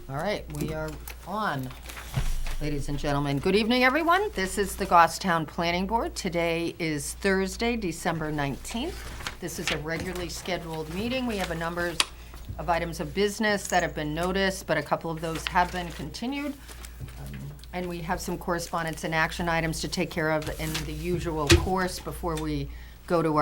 All right, we are on, ladies and gentlemen. Good evening, everyone. This is the Goffstown Planning Board. Today is Thursday, December 19th. This is a regularly scheduled meeting. We have a number of items of business that have been noticed, but a couple of those have been continued. And we have some correspondence and action items to take care of in the usual course before we go to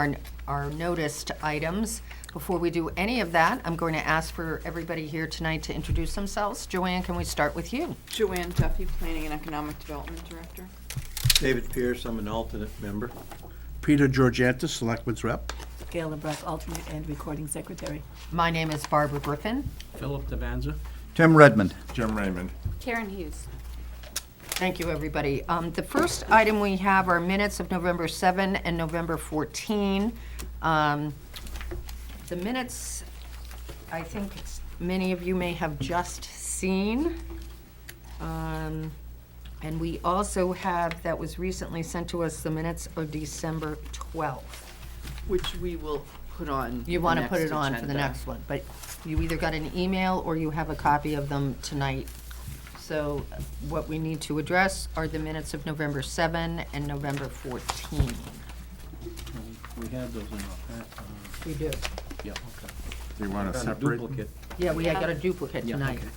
our noticed items. Before we do any of that, I'm going to ask for everybody here tonight to introduce themselves. Joanne, can we start with you? Joanne Duffy, Planning and Economic Development Director. David Pierce, I'm an alternate member. Peter Georgantis, Selectmen's Rep. Gail LeBruck, alternate and recording secretary. My name is Barbara Griffin. Philip Devanza. Tim Redmond. Jim Raymond. Karen Hughes. Thank you, everybody. The first item we have are minutes of November 7 and November 14. The minutes, I think many of you may have just seen. And we also have, that was recently sent to us, the minutes of December 12th. Which we will put on. You the want to put next it on for the agenda. next one, but you either got an email or you have a copy of them tonight. So what we need to address are the minutes of November 7 and November 14. We have those in our pack. We do. Yeah, okay. Do you want to Got a separate? duplicate. Yeah, we got a duplicate Yeah, tonight. okay.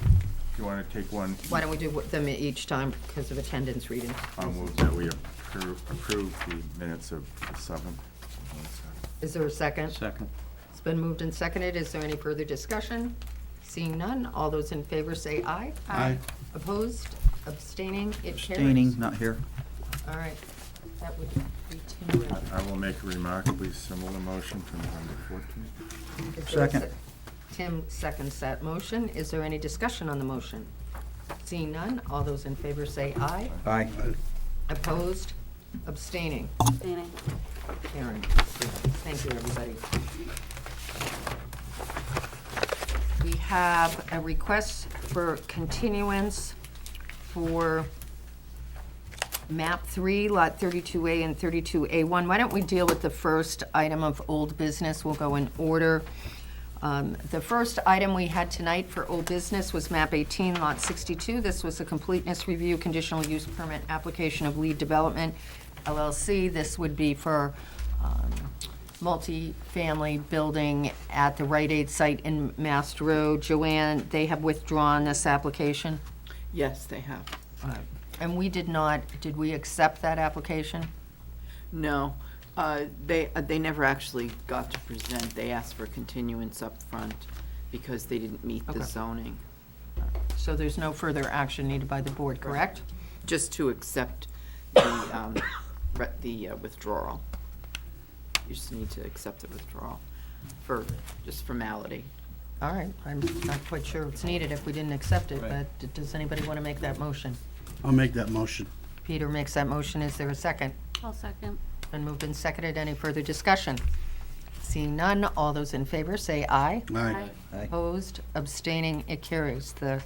Do you want to take one? Why don't we do them each time because of attendance reading? I'll move that we approve the minutes of the 7th. Is there a second? Second. It's been moved and seconded. Is there any further discussion? Seeing none, all those in favor say aye. Aye. Opposed? Abstaining? It carries. Abstaining, not here. All right. That would be Tim Red. I will make a remarkably similar motion to November 14th. Is there a Second. Tim seconds that motion. Is there any discussion on the motion? Seeing none, all those in favor say aye. Aye. Opposed? Abstaining? Abstaining. Karen. Thank you, everybody. We have a request for continuance for map 3, lot 32A and 32A1. Why don't we deal with the first item of old business? We'll go in order. The first item we had tonight for old business was map 18, lot 62. This was a completeness review, conditional use permit application of Lead Development LLC. This would be for multi-family building at the Rite Aid site in Mast Road. Joanne, they have withdrawn this application? Yes, they have. And we did not, did we accept that application? No, they never actually got to present. They asked for continuance up front because they didn't meet the Okay. zoning. So there's no further action needed by the board, correct? Just to accept the withdrawal. You just need to accept the withdrawal for just formality. All right, I'm not quite sure it's needed if we didn't accept it, Right. but does anybody want to make that motion? I'll make that motion. Peter makes that motion. Is there a second? I'll second. Been moved and seconded. Any further discussion? Seeing none, all those in favor say aye. Aye. Aye. Opposed, abstaining, it carries. The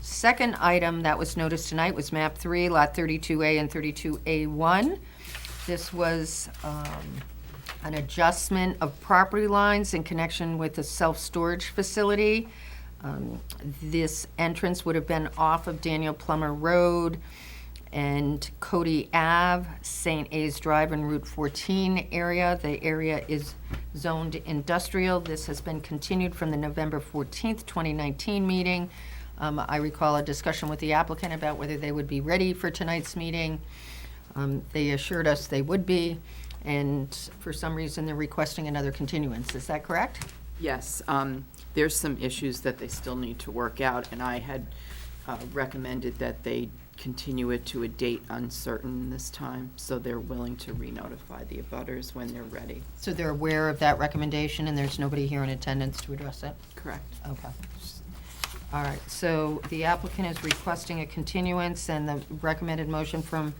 second item that was noticed tonight was map 3, lot 32A and 32A1. This was an adjustment of property lines in connection with a self-storage facility. This entrance would have been off of Daniel Plummer Road and Cody Ave, St. A's Drive and Route 14 area. The area is zoned industrial. This has been continued from the November 14th, 2019 meeting. I recall a discussion with the applicant about whether they would be ready for tonight's meeting. They assured us they would be, and for some reason, they're requesting another continuance. Is that correct? Yes, there's some issues that they still need to work out, and I had recommended that they continue it to a date uncertain this time, so they're willing to re-notify the abutters when they're ready. So they're aware of that recommendation, and there's nobody here in attendance to address it? Correct. Okay. All right, so the applicant is requesting a continuance, and the recommended motion from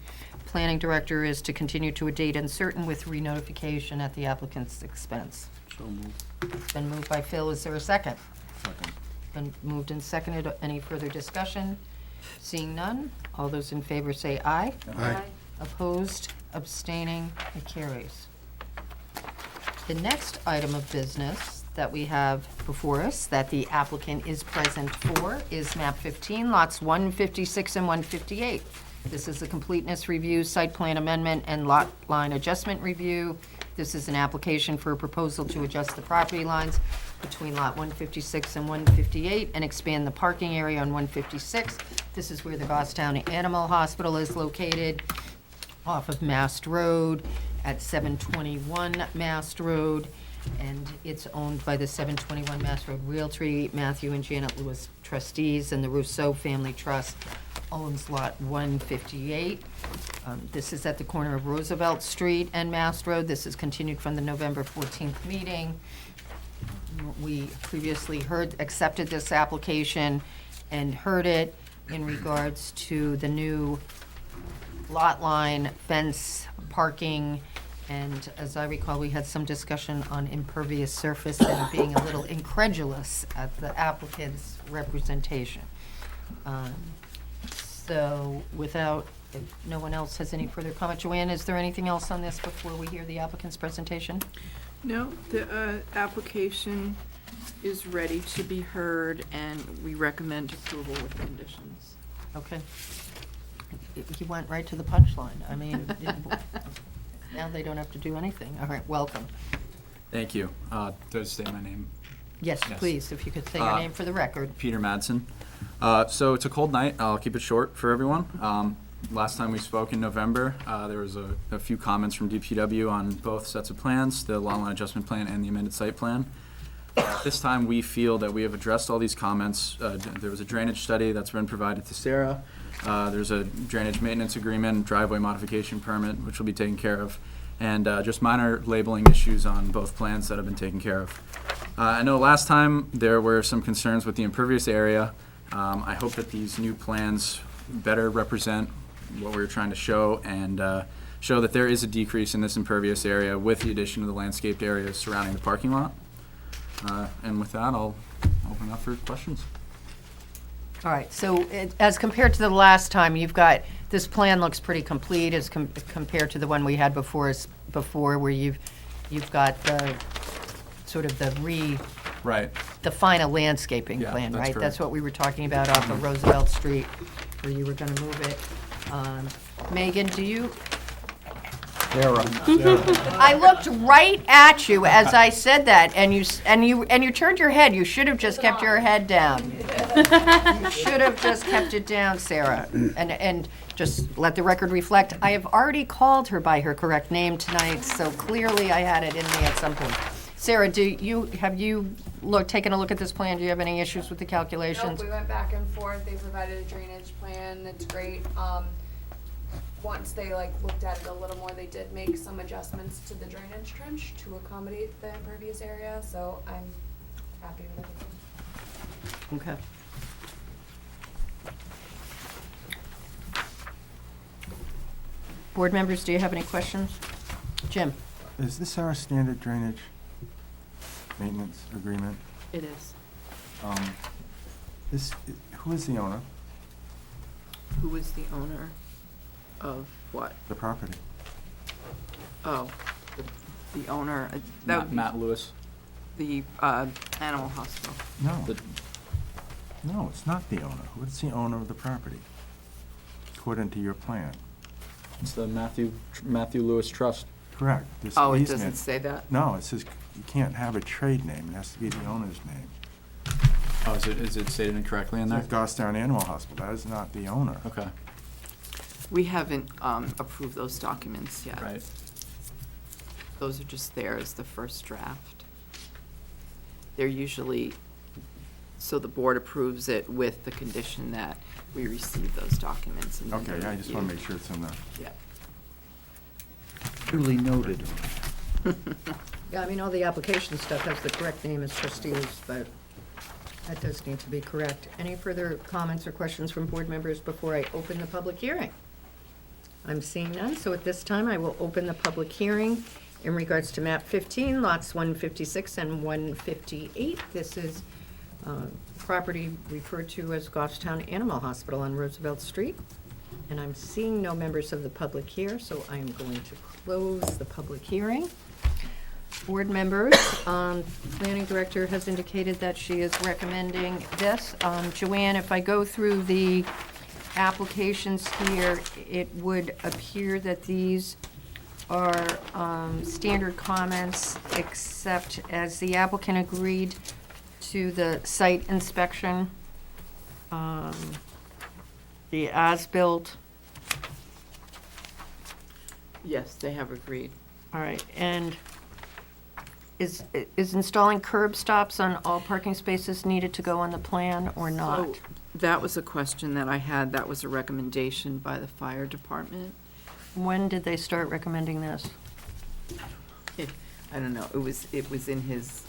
planning director is to continue to a date uncertain with re-notification at the applicant's expense. So moved. It's been moved by Phil. Is there a second? Second. Been moved and seconded. Any further discussion? Seeing none, all those in favor say aye. Aye. Opposed, abstaining, it carries. The next item of business that we have before us, that the applicant is present for, is map 15, lots 156 and 158. This is a completeness review, site plan amendment, and lot line adjustment review. This is an application for a proposal to adjust the property lines between lot 156 and 158 and expand the parking area on 156. This is where the Goffstown Animal Hospital is located, off of Mast Road at 721 Mast Road, and it's owned by the 721 Mast Road Realty, Matthew and Janet Lewis trustees, and the Rousseau Family Trust owns lot 158. This is at the corner of Roosevelt Street and Mast Road. This is continued from the November 14th meeting. We previously accepted this application and heard it in regards to the new lot line, fence, parking, and as I recall, we had some discussion on impervious surface and being a little incredulous at the applicant's representation. So without, if no one else has any further comment, Joanne, is there anything else on this before we hear the applicant's presentation? No, the application is ready to be heard, and we recommend approval with conditions. Okay. You went right to the punchline. I mean, now they don't have to do anything. All right, welcome. Thank you. Did I say my name? Yes, Yes. please, if you could say your name for the record. Peter Madsen. So it's a cold night. I'll keep it short for everyone. Last time we spoke in November, there was a few comments from DPW on both sets of plans, the lot line adjustment plan and the amended site plan. This time, we feel that we have addressed all these comments. There was a drainage study that's been provided to Sarah. There's a drainage maintenance agreement, driveway modification permit, which will be taken care of, and just minor labeling issues on both plans that have been taken care of. I know last time there were some concerns with the impervious area. I hope that these new plans better represent what we were trying to show and show that there is a decrease in this impervious area with the addition of the landscaped areas surrounding the parking lot. And with that, I'll open up for questions. All right, so as compared to the last time, you've got, this plan looks pretty complete as compared to the one we had before where you've got the, sort of Right. the final landscaping Yeah, plan, that's right? correct. That's what we were talking about off of Roosevelt Street, where you were gonna move it. Megan, do you? I looked right at you as I said that, and you turned your head. You should have just kept your head down. You should have just kept it down, Sarah. And just let the record reflect, I have already called her by her correct name tonight, so clearly I had it in me at some point. Sarah, have you taken a look at this plan? Do you have any issues with the calculations? Nope, we went back and forth, they provided a drainage plan, it's great. Once they looked at it a little more, they did make some adjustments to the drainage trench to accommodate the impervious area, so I'm happy with everything. Okay. Board members, do you have any questions? Jim? Is this our standard drainage maintenance agreement? It is. Who is the owner? Who is the owner of what? The property? Oh, the owner, that would be Matt Lewis. the animal hospital. No. The- No, it's not the owner. Who is the owner of the property? According to your plan. It's the Matthew Lewis Trust. Correct. This Oh, it easement- doesn't say that? No, it says you can't have a trade name. It has to be the owner's name. Oh, is it stated incorrectly in It there? says Goffstown Animal Hospital. That is not the owner. Okay, We haven't approved those documents yet. right. Those are just there as the first draft. They're usually, so the board approves it with the condition that we receive those documents. And then Okay, they're I just want to reviewed. make sure it's in the. Yeah. Duly noted. Yeah, I mean, all the application stuff has the correct name as trustees, but that does need to be correct. Any further comments or questions from board members before I open the public hearing? I'm seeing none, so at this time, I will open the public hearing in regards to map 15, lots 156 and 158. This is property referred to as Goffstown Animal Hospital on Roosevelt Street. And I'm seeing no members of the public here, so I am going to close the public hearing. Board members, planning director has indicated that she is recommending this. Joanne, if I go through the applications here, it would appear that these are standard comments, except as the applicant agreed to the site inspection, the as-built. Yes, they have agreed. All right, and is installing curb stops on all parking spaces needed to go on the plan or not? So, that was a question that I had. That was a recommendation by the fire department. When did they start recommending this? I don't know, it was in his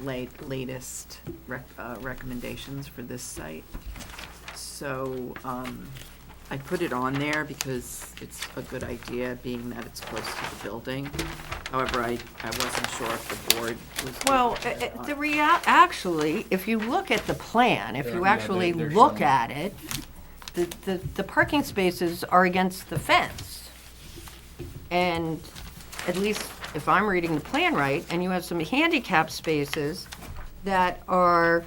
latest recommendations for this site. So, I put it on there because it's a good idea, being that it's close to the building. However, I wasn't sure if the board was. Well, actually, if you look at the plan, if you actually look at it, the parking spaces are against the fence. And at least if I'm reading the plan right, and you have some handicap spaces that are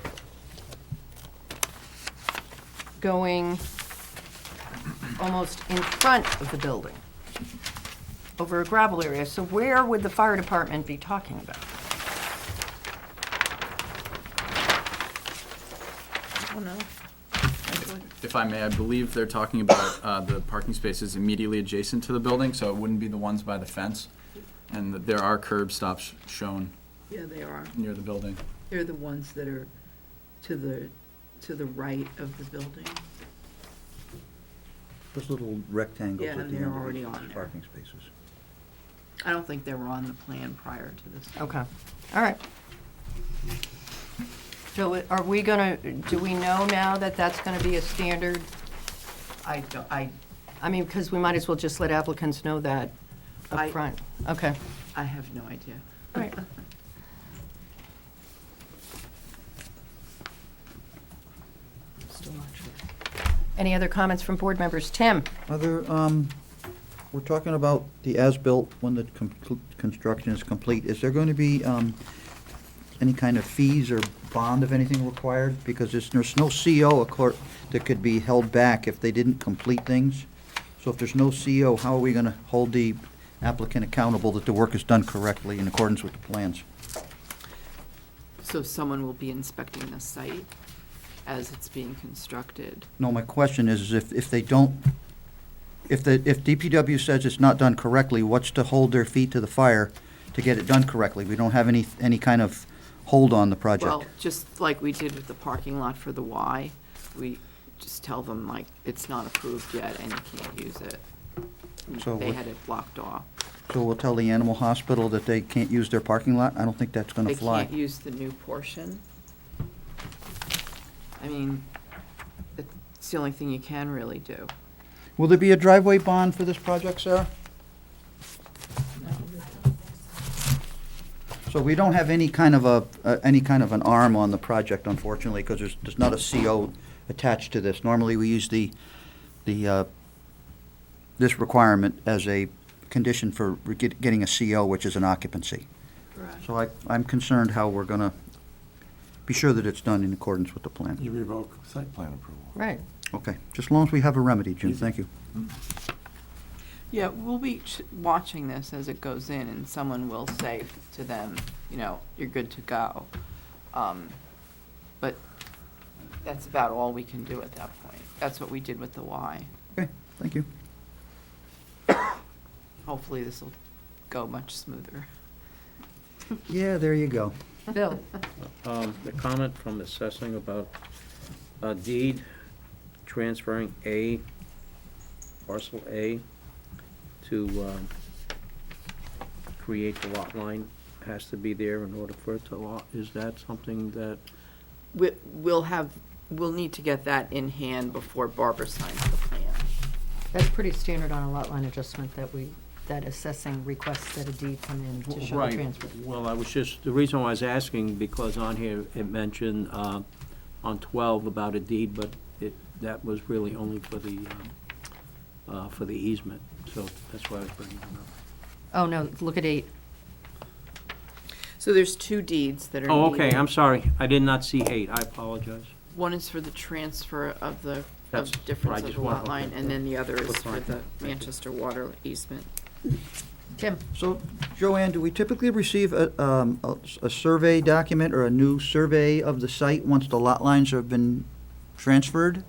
going almost in front of the building, over a gravel area. So where would the fire department be talking about? I don't know. If I may, I believe they're talking about the parking spaces immediately adjacent to the building, so it wouldn't be the ones by the fence. And that there are curb stops shown Yeah, they are. near the building. They're the ones that are to the right of the building. Those little rectangles Yeah, at and the they're end of already each on there. parking spaces. I don't think they were on the plan prior to this. Okay, all right. So are we gonna, do we know now that that's gonna be a standard? I mean, because we might as well just let applicants know that I- up front. Okay, I have no idea. all right. Still not sure. Any other comments from board members? Tim? We're talking about the as-built when the construction is complete. Is there going to be any kind of fees or bond of anything required? Because there's no CO that could be held back if they didn't complete things. So if there's no CO, how are we going to hold the applicant accountable that the work is done correctly in accordance with the plans? So someone will be inspecting the site as it's being constructed. No, my question is if they don't, if DPW says it's not done correctly, what's to hold their feet to the fire to get it done correctly? We don't have any kind of hold on the project. Well, just like we did with the parking lot for the Y, we just tell them like, it's not approved yet and you can't use it. So They what- had it blocked off. So we'll tell the animal hospital that they can't use their parking lot? I don't think that's gonna They fly. can't use the new portion. I mean, it's the only thing you can really do. Will there be a driveway bond for this project, Sarah? So we don't have any kind of an arm on the project, unfortunately, because there's not a CO attached to this. Normally, we use this requirement as a condition for getting a CO, which is an occupancy. Correct. So I'm concerned how we're gonna be sure that it's done in accordance with the plan. You revoke site plan approval. Right. Okay, just as long as we have a remedy, Jim, thank you. Yeah, we'll be watching this as it goes in, and someone will say to them, you know, you're good to go. But that's about all we can do at that point. That's what we did with the Y. Okay, thank you. Hopefully, this will go much smoother. Yeah, there you go. Bill? The comment from assessing about a deed transferring parcel A to create the lot line has to be there in order for it to lot. Is that something that, We'll need to get that in hand before Barbara signs the plan. That's pretty standard on a lot line adjustment that assessing requests that a deed come in to show the right, transfer. well, I was just, the reason why I was asking, because on here it mentioned on 12 about a deed, but that was really only for the easement, so that's why I was bringing it up. Oh, no, look at 8. So there's two deeds that are Oh, needed. okay, I'm sorry. I did not see 8. I apologize. One is for the transfer of the, That's of what I difference of just the want- lot line, okay. and then the other is That's for fine. the Thank you. Manchester water easement. Tim? So, Joanne, do we typically receive a survey document or a new survey of the site once the lot lines have been transferred?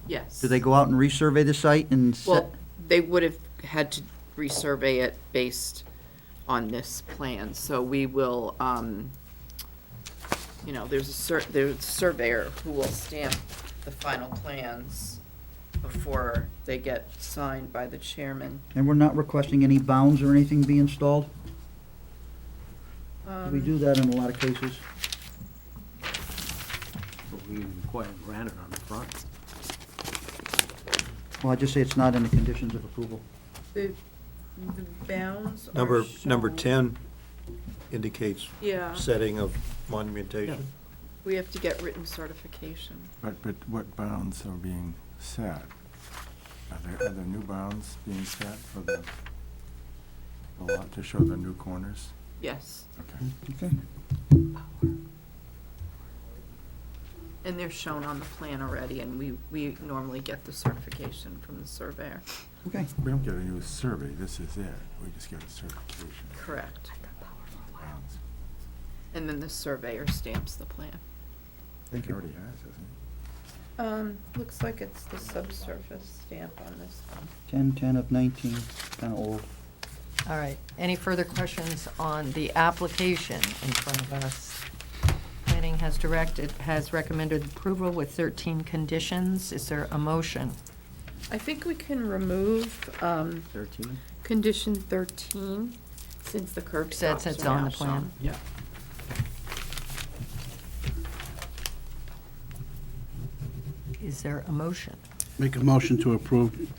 Yes. Do they go out and resurvey the site and set? Well, they would have had to resurvey it based on this plan, so we will, you know, there's a surveyor who will stamp the final plans before they get signed by the chairman. And we're not requesting any bounds or anything be installed? We do that in a lot of cases. But we require granite on the front. Well, I just say it's not in the conditions of approval. The bounds are Number shown- 10 indicates Yeah, setting of monumentation. we have to get written certification. But what bounds are being set? Are there new bounds being set for the lot to show the new corners? Yes, Okay. Okay. and they're shown on the plan already, and we normally get the certification from the surveyor. Okay. We don't get a new survey, this is it. We just get a certification. Correct. Bounds. And then the surveyor stamps the plan. Thank He you. already has, hasn't he? Looks like it's the subsurface stamp on this one. 10 of 19, kind of old. All right, any further questions on the application in front of us? Planning has recommended approval with 13 conditions. Is there a motion? I think we can remove, 13? condition 13, since the curb Since stops it's are on now the plan. shown. Yeah. Is there a motion? Make a motion to approve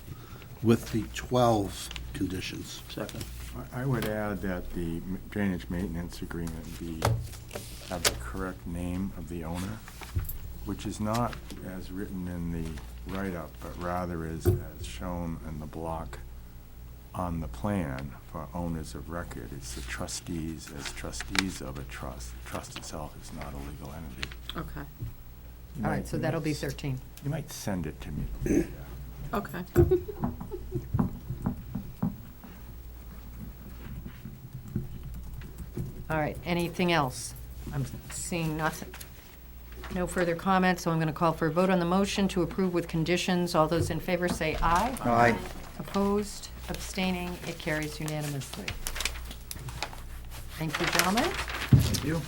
with the 12 conditions. Second. I would add that the drainage maintenance agreement have the correct name of the owner, which is not as written in the write-up, but rather is as shown in the block on the plan for owners of record. It's the trustees as trustees of a trust. The trust itself is not a legal entity. Okay, You All might- right, so you that'll might be s- 13. You might send it to me. okay. All right, anything else? I'm seeing nothing. No further comments, so I'm going to call for a vote on the motion to approve with conditions. All those in favor say aye. Aye. Opposed, abstaining, it carries unanimously. Thank you, gentlemen. Thank you.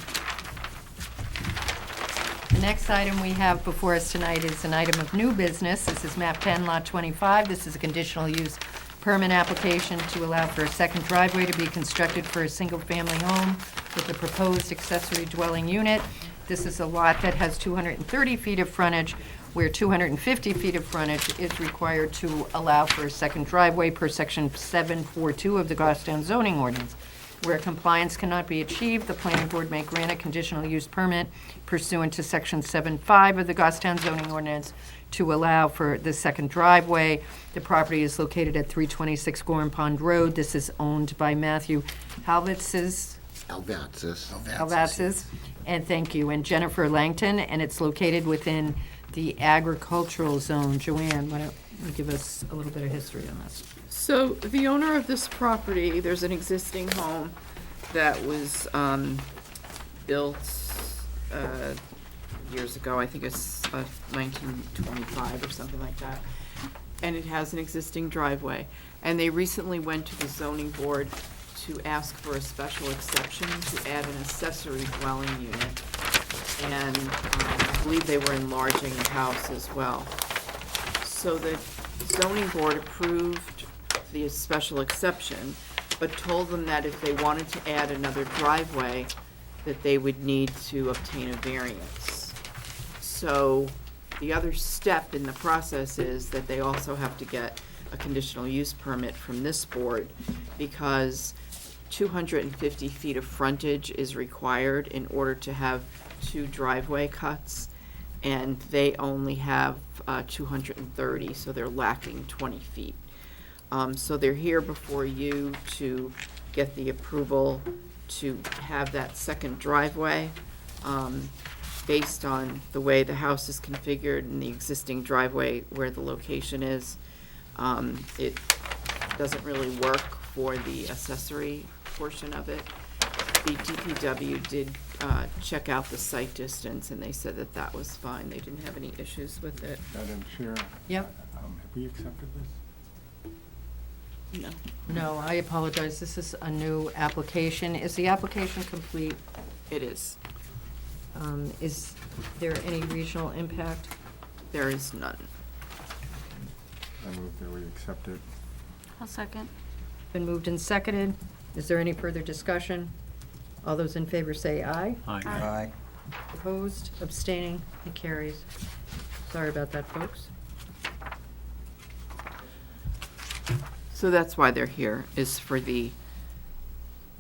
The next item we have before us tonight is an item of new business. This is map 10, lot 25. This is a conditional use permit application to allow for a second driveway to be constructed for a single-family home with a proposed accessory dwelling unit. This is a lot that has 230 feet of frontage, where 250 feet of frontage is required to allow for a second driveway per section 742 of the Goffstown zoning ordinance. Where compliance cannot be achieved, the planning board may grant a conditional use permit pursuant to section 7.5 of the Goffstown zoning ordinance to allow for the second driveway. The property is located at 326 Gorham Pond Road. This is owned by Matthew Alvatzes, and thank you, and Jennifer Langton, and it's located within the agricultural zone. Joanne, why don't you give us a little bit of history on this? So the owner of this property, there's an existing home that was built years ago. I think it's 1925 or something like that. And it has an existing driveway. And they recently went to the zoning board to ask for a special exception to add an accessory dwelling unit. And I believe they were enlarging the house as well. So the zoning board approved the special exception, but told them that if they wanted to add another driveway, that they would need to obtain a variance. So the other step in the process is that they also have to get a conditional use permit from this board, because 250 feet of frontage is required in order to have two driveway cuts, and they only have 230, so they're lacking 20 feet. So they're here before you to get the approval to have that second driveway, based on the way the house is configured and the existing driveway where the location is. It doesn't really work for the accessory portion of it. The DPW did check out the site distance, and they said that that was fine. They didn't have any issues with it. Madam Chair? Yep. Have we accepted this? No. No, I apologize. This is a new application. Is the application complete? It is. Is there any regional impact? There is none. I move that we accept it. I'll second. Been moved and seconded. Is there any further discussion? All those in favor say aye. Aye. Aye. Opposed, abstaining, it carries. Sorry about that, folks. So that's why they're here, is for the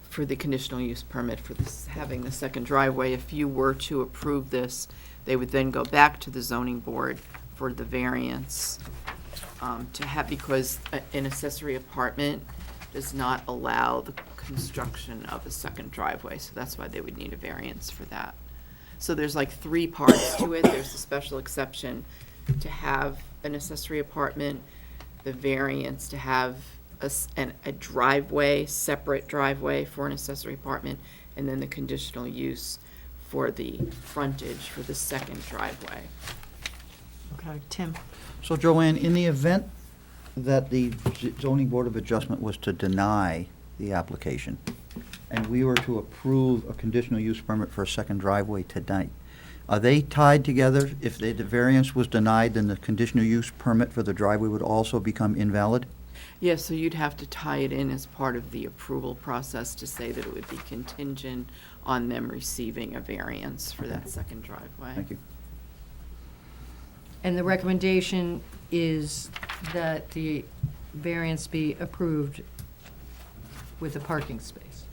conditional use permit for this, having the second driveway. If you were to approve this, they would then go back to the zoning board for the variance to have, because an accessory apartment does not allow the construction of a second driveway, so that's why they would need a variance for that. So there's like three parts to it. There's the special exception to have an accessory apartment, the variance to have a driveway, separate driveway for an accessory apartment, and then the conditional use for the frontage for the second driveway. Okay, Tim? So Joanne, in the event that the zoning board of adjustment was to deny the application, and we were to approve a conditional use permit for a second driveway tonight, are they tied together? If the variance was denied, then the conditional use permit for the driveway would also become invalid? Yeah, so you'd have to tie it in as part of the approval process to say that it would be contingent on them receiving a variance for that second driveway. Thank you. And the recommendation is that the variance be approved with a parking space.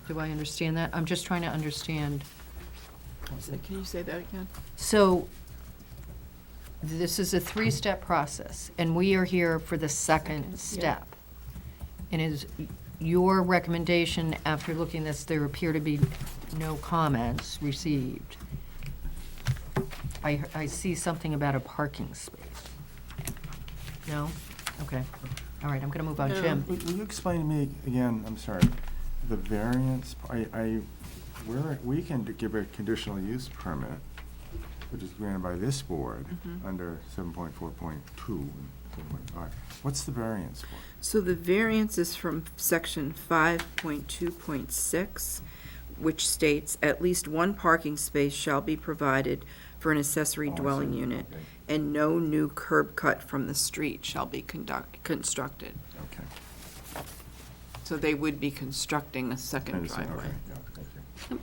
Do I understand that? I'm just trying to understand. Can you say that again? So this is a three-step process, and we are here for the second step. And is your recommendation, after looking at this, there appear to be no comments received. I see something about a parking space. No? Okay. All right, I'm going to move on. Jim? Will you explain to me again, I'm sorry, the variance, we can give a conditional use permit, which is granted by this board under 7.4.2 and 7.5. What's the variance for? So the variance is from section 5.2.6, which states, "At least one parking space shall be provided for an accessory Oh, I dwelling see. unit, Okay. and no new curb cut from the street shall be constructed." Okay. So they would be constructing a second Understand. driveway. Okay, yeah, thank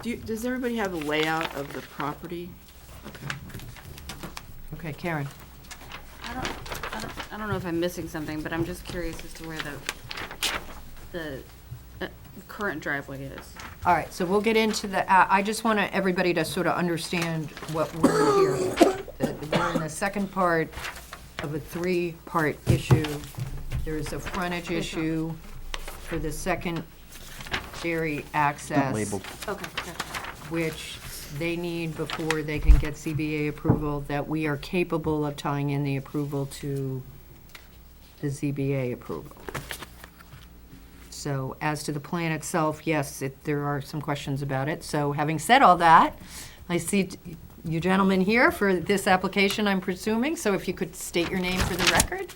you. Does everybody have a layout of the property? Okay. Okay, Karen? I don't know if I'm missing something, but I'm just curious as to where the current driveway is. All right, so we'll get into the, I just want everybody to sort of understand what we're here. We're in the second part of a three-part issue. There's a frontage issue for the secondary access. Not labeled. Okay, gotcha. Which they need before they can get ZBA approval, that we are capable of tying in the approval to the ZBA approval. So as to the plan itself, yes, there are some questions about it. So having said all that, I see you gentlemen here for this application, I'm presuming. So if you could state your name for the record.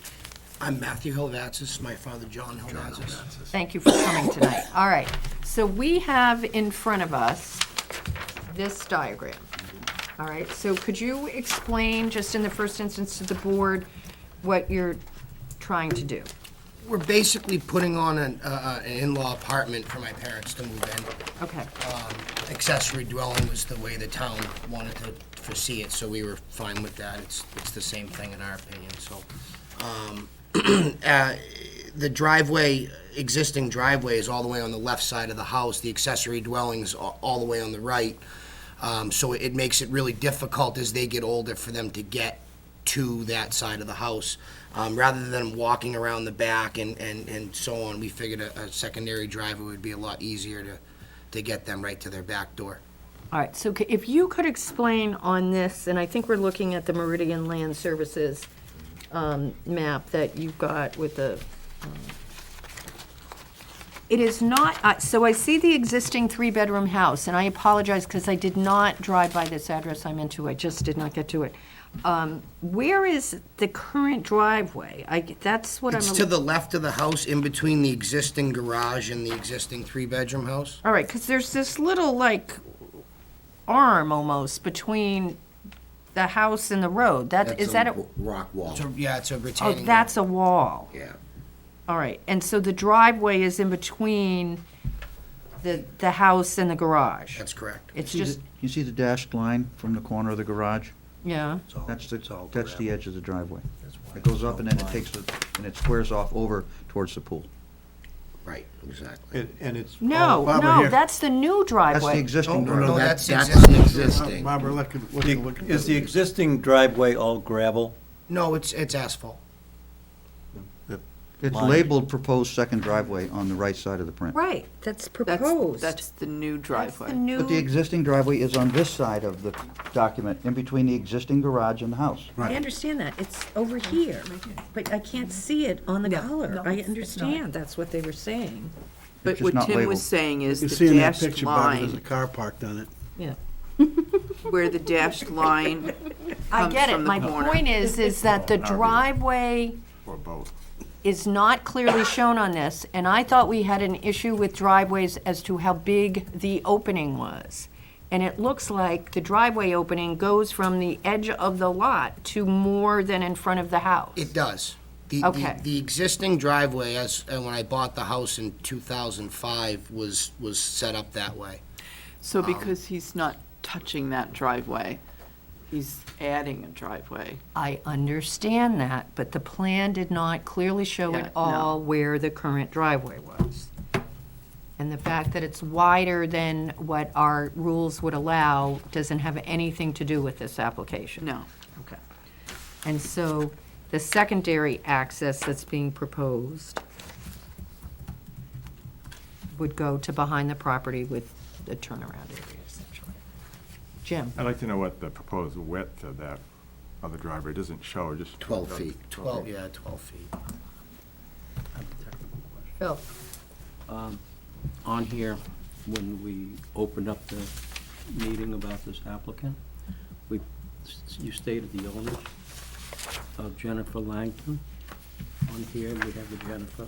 I'm Matthew Hilvatzis, my father John Hilvatzis. Thank you for coming tonight. All right, so we have in front of us this diagram. All right, so could you explain, just in the first instance to the board, what you're trying to do? We're basically putting on an in-law apartment for my parents to move in. Okay, Accessory dwelling was the way the town wanted to foresee it, so we were fine with that. It's the same thing in our opinion, so. The driveway, existing driveway is all the way on the left side of the house. The accessory dwelling's all the way on the right. So it makes it really difficult as they get older for them to get to that side of the house. Rather than walking around the back and so on, we figured a secondary driveway would be a lot easier to get them right to their back door. All right, so if you could explain on this, and I think we're looking at the Meridian Land Services map that you've got with the, it is not, so I see the existing three-bedroom house, and I apologize because I did not drive by this address I meant to, I just did not get to it. Where is the current driveway? That's what I'm. It's to the left of the house, in between the existing garage and the existing three-bedroom house. All right, because there's this little, like, arm almost between the house and the road. Is that a, rock wall? Yeah, it's a oh, retaining wall. that's a wall. Yeah. All right, and so the driveway is in between the house and the garage? That's correct. It's See the- just, You see the dashed line from the corner of the garage? yeah, That's the, it's all that's the gravel. edge of the driveway. That's why It goes it's up and then it all takes, and it squares off over towards the pool. Right, exactly. And it's. no, Barbara, no, here. that's the new That's the driveway. existing No, driveway. that's existing. Barbara, look at Is the existing driveway all gravel? No, it's asphalt. It's line. labeled proposed second driveway on the right side of the print. Right, that's proposed. That's the new That's driveway. the new. But the existing driveway is on this side of the document, in between the existing garage and the house. I understand that, it's over here, but I can't see it on the No, color. no, I it's not. understand, that's what they were saying. But just what not Tim labeled. was saying is You the see in that dashed picture, Barbara, there's a line, car parked on it. Yeah. where the dashed line I comes get it, from the my corner. point is that the Not really. driveway Or both. is not clearly shown on this, and I thought we had an issue with driveways as to how big the opening was. And it looks like the driveway opening goes from the edge of the lot to more than in front of the house. It does. Okay. The existing driveway, when I bought the house in 2005, was set up that way. So because he's not touching that driveway, he's adding a driveway. I understand that, but the plan did not clearly show Yeah, at no. all where the current driveway was. And the fact that it's wider than what our rules would allow doesn't have anything to do with this application. No. Okay. And so the secondary access that's being proposed would go to behind the property with the turnaround area, essentially. Jim? I'd like to know what the proposed width of that other driveway, it doesn't show, just. 12 feet. 12 feet. Phil? On here, when we opened up the meeting about this applicant, you stated the owners of Jennifer Langton. On here, we have the Jennifer.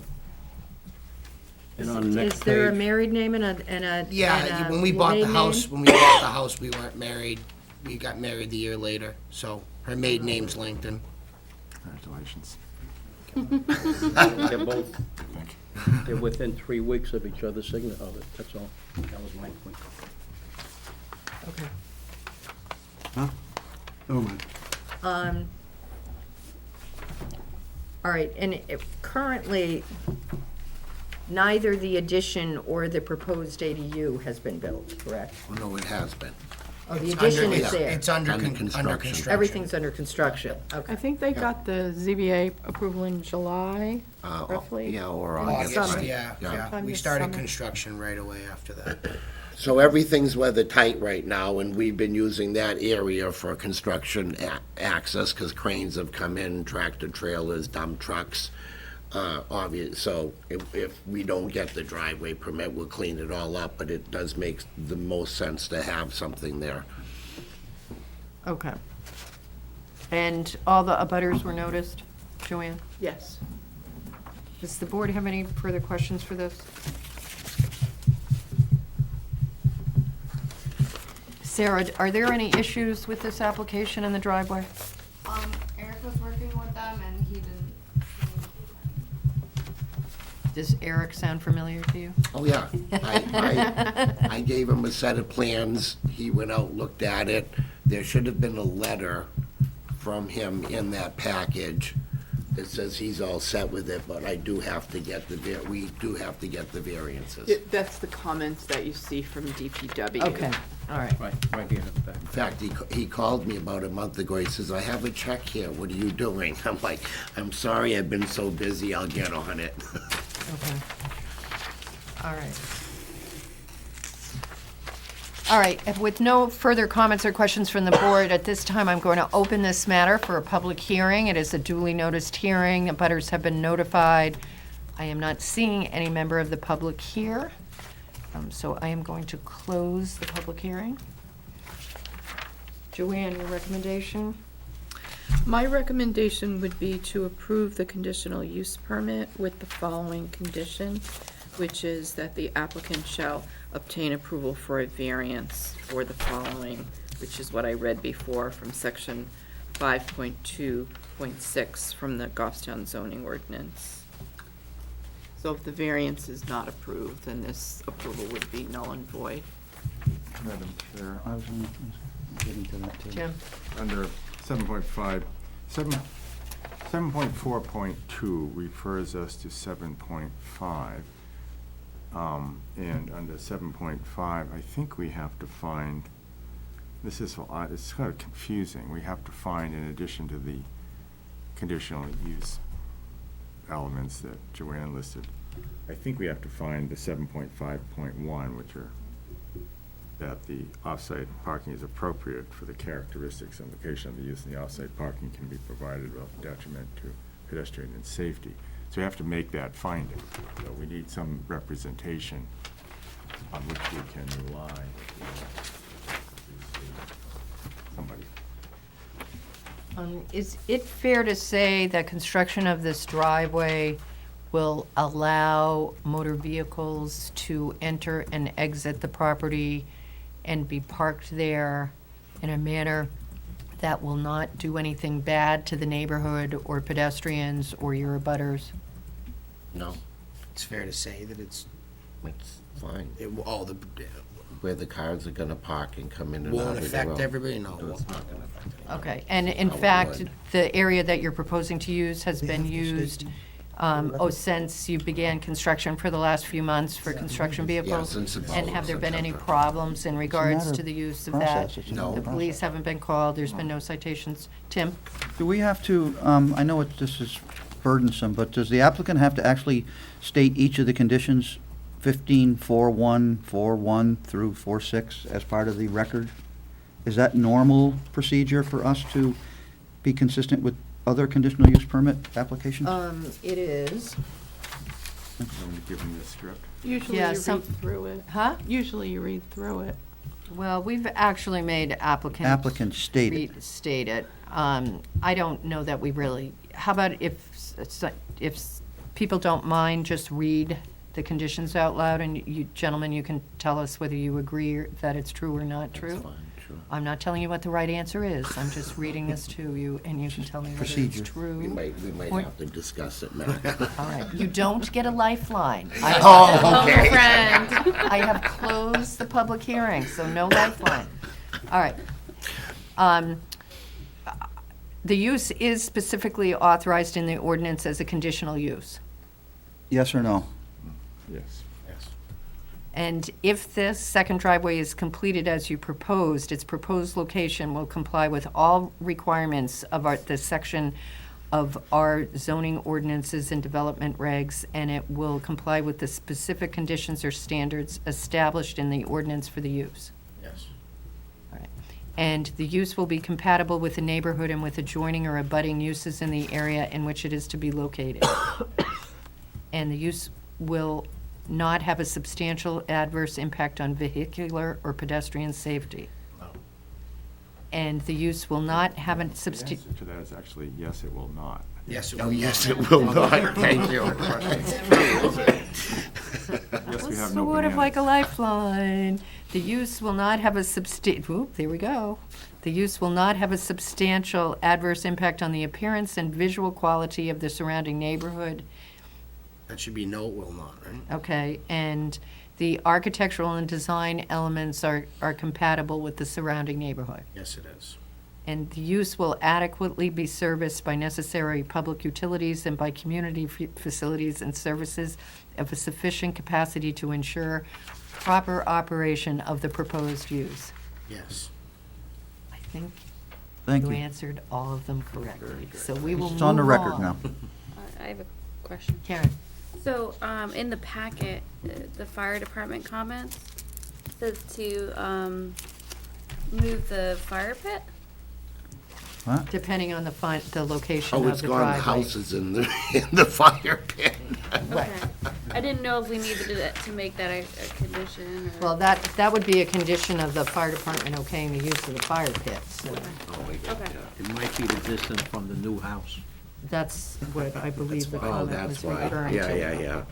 And on the next Is there a page, married name and a Yeah, and when we a bought the maiden house, name? we weren't married. We got married the year later, so her maiden name's Langton. Congratulations. they're both, I think. they're within 3 weeks of each other's signature of it, that's all. That was my point. Okay. Oh, my. All right, and currently, neither the addition or the proposed ADU has been built, correct? No, it has been. Oh, the addition is there. It's under Under construction. Everything's under construction, I okay. think they got the ZBA approval in July, roughly. Yeah, or August, Summer. yeah. Time We this started summer. construction right away after that. So everything's weather-tight right now, and we've been using that area for construction access, because cranes have come in, tractor trailers, dump trucks. So if we don't get the driveway permit, we'll clean it all up, but it does make the most sense to have something there. Okay. And all the abutters were noticed, Joanne? Yes. Does the board have any further questions for this? Sarah, are there any issues with this application in the driveway? Eric was working with them and he didn't. Does Eric sound familiar to you? Oh, yeah. I gave him a set of plans. He went out, looked at it. There should have been a letter from him in that package that says he's all set with it, but we do have to get the variances. That's the comments that you see from DPW. Okay, All right. Right here in the back. In fact, he called me about a month ago. He says, I have a check here. What are you doing? I'm like, I'm sorry, I've been so busy. I'll get on it. Okay. All right. All right, and with no further comments or questions from the board, at this time, I'm going to open this matter for a public hearing. It is a duly noticed hearing. Abutters have been notified. I am not seeing any member of the public here, so I am going to close the public hearing. Joanne, your recommendation? My recommendation would be to approve the conditional use permit with the following condition, which is that the applicant shall obtain approval for a variance for the following, which is what I read before from section 5.2.6 from the Goffstown zoning ordinance. So if the variance is not approved, then this approval would be null and void. Madam Chair, I was getting to that too. Jim? under 7.5, 7.4.2 refers us to 7.5. And under 7.5, I think we have to find, this is, it's kind of confusing. We have to find, in addition to the conditional use elements that Joanne listed, I think we have to find the 7.5.1, which are that the off-site parking is appropriate for the characteristics and location of the use, and the off-site parking can be provided without detriment to pedestrian and safety. So we have to make that finding. So we need some representation on which we can rely. Somebody. Is it fair to say that construction of this driveway will allow motor vehicles to enter and exit the property and be parked there in a manner that will not do anything bad to the neighborhood or pedestrians or your abutters? No, It's fair to say that it's, it's fine. all the, Where the cars are gonna park and come in and out won't of the affect road. everybody, no. No, it's not gonna affect anybody. Okay, and in How it fact, would. the area that you're proposing to use has They been have to state used, the since you began construction for the last few months for construction vehicles? since about And have there been any September. problems in regards matter to of the use of that? process. It's a No. The matter of police process. haven't been called, there's been no citations. Tim? Do we have to, I know this is burdensome, but does the applicant have to actually state each of the conditions, 15.4.1, 4.1 through 4.6, as part of the record? Is that normal procedure for us to be consistent with other conditional use permit applications? It is. I'm giving this script. Usually Yeah, you some- read through it. Huh? Usually you read through it. Well, we've actually made applicants. Applicant stated. State it. I don't know that we really, how about if people don't mind, just read the conditions out loud, and you gentlemen, you can tell us whether you agree that it's true or not true? That's fine, sure. I'm not telling you what the right answer is. I'm just reading this to you, and you can tell me whether it's Procedure. true. We might or- have to discuss it now. All right, you don't get a lifeline. Oh, okay. I have closed the public hearing, so no lifeline. All right. The use is specifically authorized in the ordinance as a conditional use. Yes or no? Yes. And if this second driveway is completed as you proposed, its proposed location will comply with all requirements of this section of our zoning ordinances and development regs, and it will comply with the specific conditions or standards established in the ordinance for the use. Yes. All right. And the use will be compatible with the neighborhood and with adjoining or abutting uses in the area in which it is to be located. And the use will not have a substantial adverse impact on vehicular or pedestrian safety. No. And the use will not have a The answer substantial. to that is actually, yes, it will not. Yes, it Oh, will. yes, it will not. Thank you. Yes, we have no Sort of like a bananas. lifeline. The use will not have a there we go. The use will not have a substantial adverse impact on the appearance and visual quality of the surrounding neighborhood. That should be no, it will not, right? Okay, and the architectural and design elements are compatible with the surrounding neighborhood. Yes, it is. And the use will adequately be serviced by necessary public utilities and by community facilities and services of a sufficient capacity to ensure proper operation of the proposed use. Yes. I think Thank you you. answered all of them correctly. So we will move on. It's on the record now. I have a question. Karen, So, in the packet, the fire department comments says to, move the fire pit? What? depending on the location Oh, of it's the gone, the driveway. house is in the, in the fire pit. Right. Okay. I didn't know if we needed to make that a condition or. Well, that would be a condition of the fire department okaying the use of the fire pit, so Okay. It might be the distance from the new house. that's what I believe the Oh, comment that's was why. referring Yeah, to. yeah, yeah,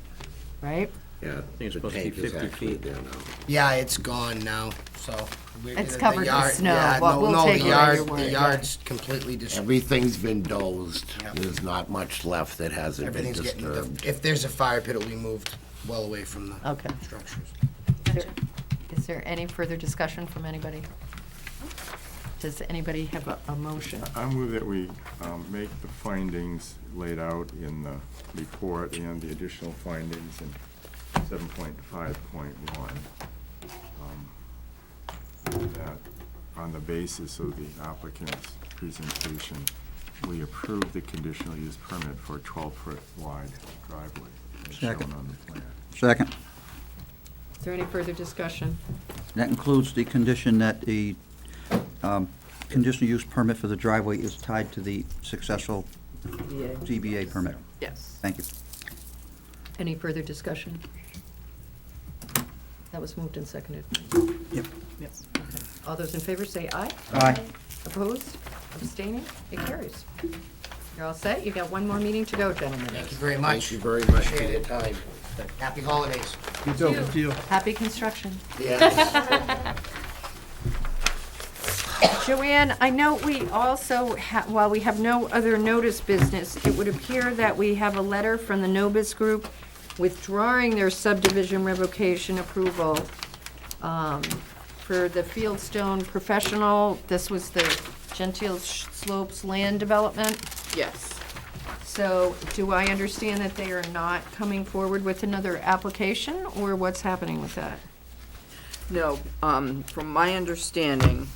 Right? yeah. think it's The supposed to be tank is 50 actually feet. there now. Yeah, it's gone now, so. It's the covered with yard- snow, yeah, but no, we'll no, take the it at your yard- word, The yeah. yard's completely destroyed. Everything's been dozed. Yep. There's not much left that hasn't been Everything's getting, disturbed. if there's a fire pit, it'll be moved well away from the Okay. structures. Is there any further discussion from anybody? Does anybody have a motion? I move that we make the findings laid out in the report and the additional findings in 7.5.1. That on the basis of the applicant's presentation, we approve the conditional use permit for a 12-foot wide driveway as shown Second. on the plan. Second. Is there any further discussion? That includes the condition that the conditional use permit for the driveway is tied to the successful ZBA permit. Yes. Thank you. Any further discussion? That was moved and seconded. Yep. Yes. All those in favor say aye. Aye. Opposed? Abstaining? It carries. You're all set? You got one more meeting to go, gentlemen. Thank you very much. Thank you very much for your time. Happy holidays. Happy construction. Yes. Joanne, I know we also, while we have no other notice business, it would appear that we have a letter from the Nobis Group withdrawing their subdivision revocation approval for the Fieldstone Professional. This was the Gentile Slopes Land Development. Yes. So do I understand that they are not coming forward with another application, or what's happening with that? No, from my understanding,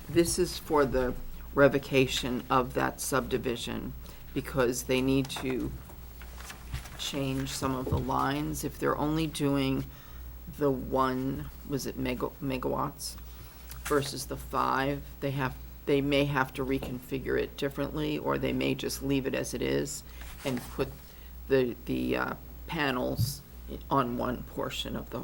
this is for the revocation of that subdivision because they need to change some of the lines. If they're only doing the one, was it megawatts versus the 5, they may have to reconfigure it differently, or they may just leave it as it is and put the panels on one portion of the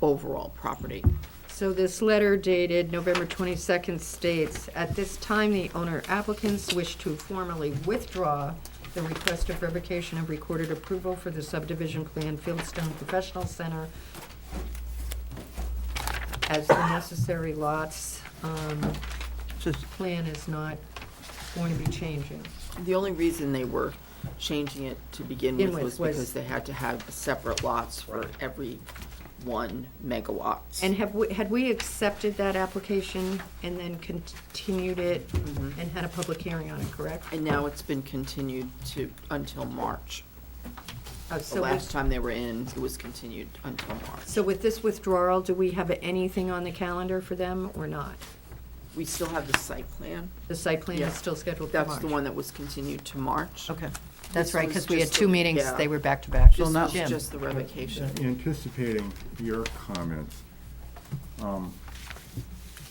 overall property. So this letter dated November 22nd states, "At this time, the owner applicants wish to formally withdraw the request of revocation of recorded approval for the subdivision plan Fieldstone Professional Center as the necessary lots plan is not going to be changing." The only reason they were changing it to begin Begin with with was was- because they had to have separate lots for every 1 megawatt. And had we accepted that application and then continued it and had a public hearing on it, correct? And now it's been continued until March. The So last time they were in, it was continued until March. So with this withdrawal, do we have anything on the calendar for them or not? We still have the site plan. The site plan Yeah. is still scheduled for March? That's the one that was continued to March. Okay, that's This right, was because we had just 2 the- meetings, yeah. they were back to back. This was Jim? just the revocation. Anticipating your comments,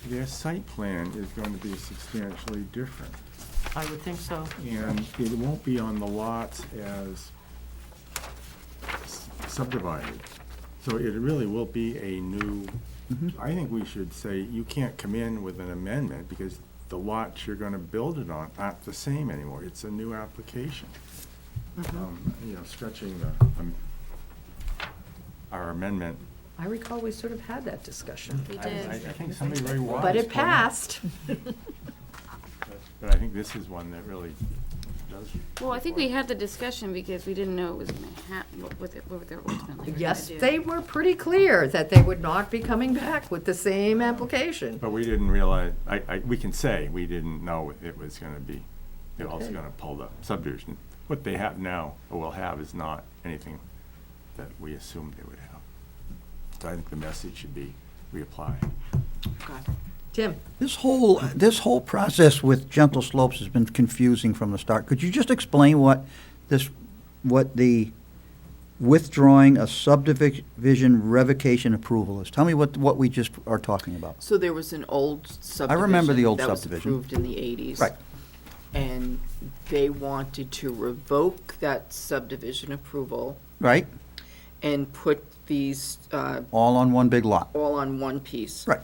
their site plan is going to be substantially different. I would think so. And it won't be on the lots as subdivided. So it really will be a new, I think we should say, you can't come in with an amendment because the lots you're gonna build it on aren't the same anymore. It's a new application. Stretching our amendment. I recall we sort of had that discussion. We I did. think somebody very wise. But it pointed out. passed. But I think this is one that really does. Well, I think we had the discussion because we didn't know it was gonna happen, what they're ultimately gonna Yes, do. they were pretty clear that they would not be coming back with the same application. But we didn't realize, we can say, we didn't know it was gonna be, they're also Okay. gonna pull the subdivision. What they have now, or will have, is not anything that we assumed they would have. So I think the message should be reapplied. Okay. Tim? This whole process with Gentle Slopes has been confusing from the start. Could you just explain what the withdrawing a subdivision revocation approval is? Tell me what we just are talking about. So there was an old subdivision. remember the old that was subdivision. approved in the 80s. Right. And they wanted to revoke that subdivision approval Right? and put these All on one big lot. all on one piece. Right.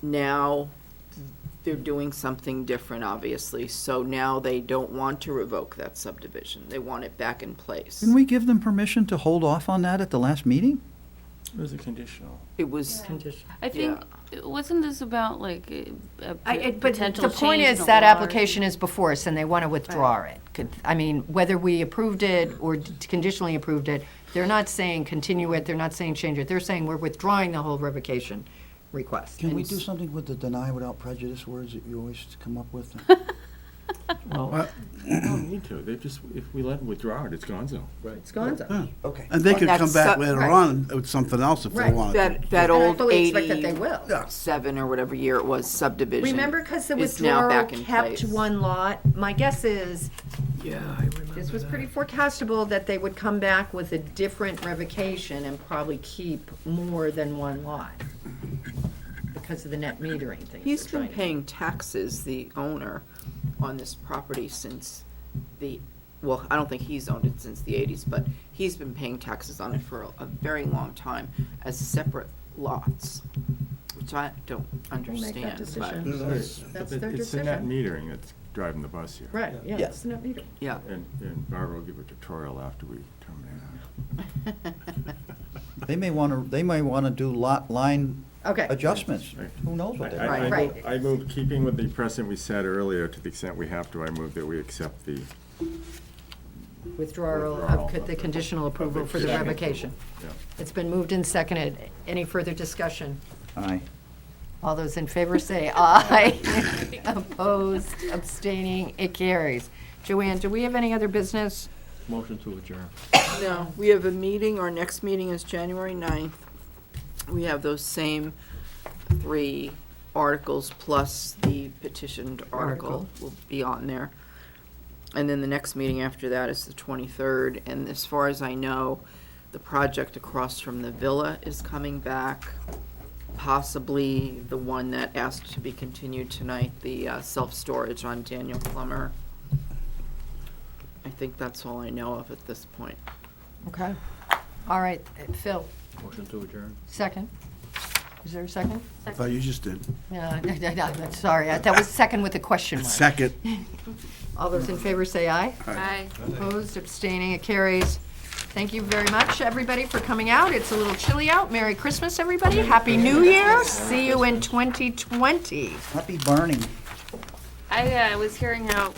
Now, they're doing something different, obviously, so now they don't want to revoke that subdivision. They want it back in place. Didn't we give them permission to hold off on that at the last meeting? It was a conditional. It was, I think, wasn't this about like a But potential the point change is in that law or application is before us and they want to withdraw it. I mean, whether we approved it or conditionally approved it, they're not saying continue it, they're not saying change it. They're saying we're withdrawing the whole revocation request. Can we do something with the deny without prejudice words that you always come up with? Well, they don't need to. They just, if we let them withdraw it, it's gonzo. It's Gonzo. Okay. And they could That's come back su- later right. on with something else if they Right. wanted to. that And I old fully expect that they will. 87 or whatever year it was subdivision. Remember, because the is now withdrawal back in kept place. one lot, my guess is, Yeah, I remember this was pretty forecastable that they would come back with a different revocation and probably keep more than one lot because of the net metering thing. He's been paying taxes, the owner, on this property since well, I don't think he's owned it since the 80s, but he's been paying taxes on it for a very long time as separate lots, which I don't understand. decision. but- That's their It's the net decision. metering that's driving the bus here. Right, yeah, Yeah. it's the net metering. Yeah. And Barbara will give a tutorial after we terminate out. They may want to do lot line Okay. adjustments. Right. Who knows what they I- I Right. move- I move, keeping with the precedent we set earlier, to the extent we have to, I move that we accept the Withdrawal Withdrawal of the conditional approval for the Second. revocation. Yeah. It's been moved and seconded. Any further discussion? Aye. All those in favor say aye. Opposed, abstaining, it carries. Joanne, do we have any other business? Motion to adjourn. No, we have a meeting, our next meeting is January 9th. We have those same 3 articles plus the petitioned article will be on there. And then the next meeting after that is the 23rd, and as far as I know, the project across from the villa is coming back. Possibly the one that asked to be continued tonight, the self-storage on Daniel Plummer. I think that's all I know of at this point. Okay. All right, Phil, Motion to adjourn. second. Is there a second? I thought you just did. No, sorry, that was second with a question mark. Second. All those in favor say aye. Aye. Opposed, abstaining, it carries. Thank you very much, everybody, for coming out. It's a little chilly out. Merry Christmas, everybody. Happy New Year. See you in 2020. Happy burning. I was hearing how